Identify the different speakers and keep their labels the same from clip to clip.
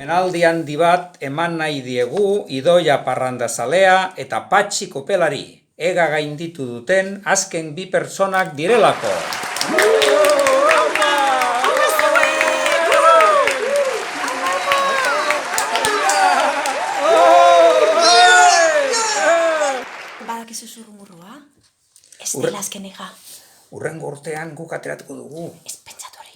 Speaker 1: Omenaldi handi bat eman nahi diegu Idoia Parrandazalea eta Patxi Kopelari, ega gainditu duten azken bi pertsonak direlako.
Speaker 2: Badakizu zurrumurrua? Ez dela azkenega.
Speaker 1: Urrengo urtean guk ateratuko dugu.
Speaker 2: Ez pentsatu hori.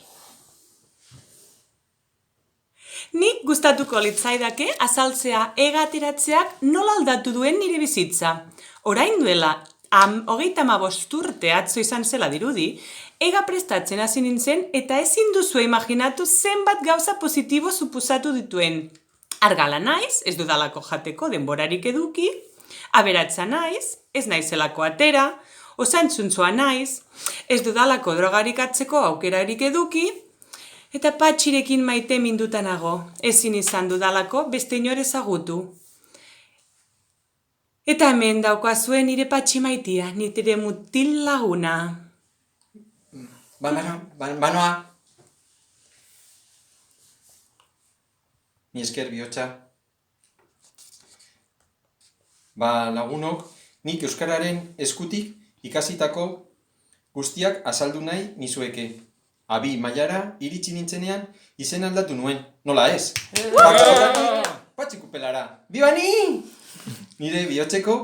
Speaker 3: Nik gustatuko litzaidake azaltzea ega ateratzeak nola aldatu duen nire bizitza. Orain duela, 35 urte atzo izan zela dirudi, ega prestatzen hasi nintzen eta ezin duzu imaginatu zenbat gauza positibo supusatu dituen. Argala naiz, ez dudalako jateko denborarik eduki, aberatsa naiz, ez naizelako atera, osantzuntzoa naiz, ez dudalako drogarik hartzeko aukerarik eduki, eta Patxirekin maite mindutanago, ezin izan dudalako beste inor ezagutu. Eta hemen daukazuen nire Patxi maitia, nire mutil laguna.
Speaker 4: Banoa. Ni esker bihotza. Lagunok, nik euskararen eskutik ikasitako guztiak azaldu nahi nizueke. Abi mailara iritsi nintzenean izen aldatu nuen. Nola ez? Patxi Kopelara. Biba ni! Nire bihotzeko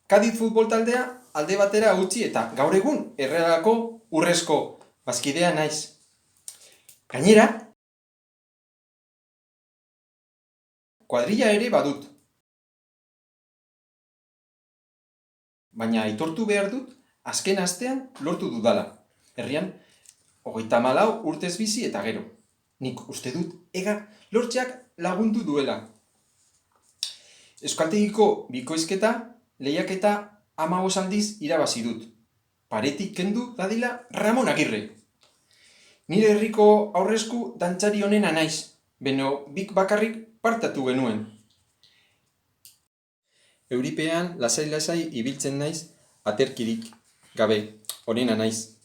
Speaker 4: Kadiz futbol taldea alde batera utzi eta gaur egun Errealako Urrezko bazkidea naiz. Gainera, kuadrilla ere badut. Baina aitortu behar dut, azken astean lortu dudala. Herrian, 34 urtez bizi eta gero. Nik uste dut ega lortzeak lagundu duela. Euskaltegiko bikoizketa, lehiaketa 15 aldiz irabazi dut. Paretik kendu dadila Ramon Agirre. Nire herriko aurresku dantzari honena naiz, beno bik bakarrik partatu genuen. Euripean lasai-lasai ibiltzen naiz aterkirik gabe, honena naiz.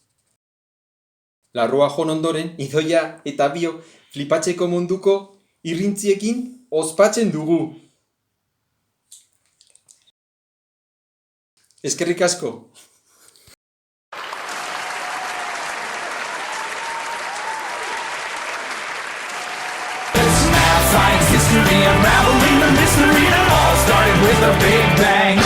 Speaker 4: Larrua jon ondoren, Idoia eta bio flipatzeko munduko irrintziekin ospatzen dugu. Eskerrik asko.
Speaker 5: Science history unraveling the mystery that all started with a big bang.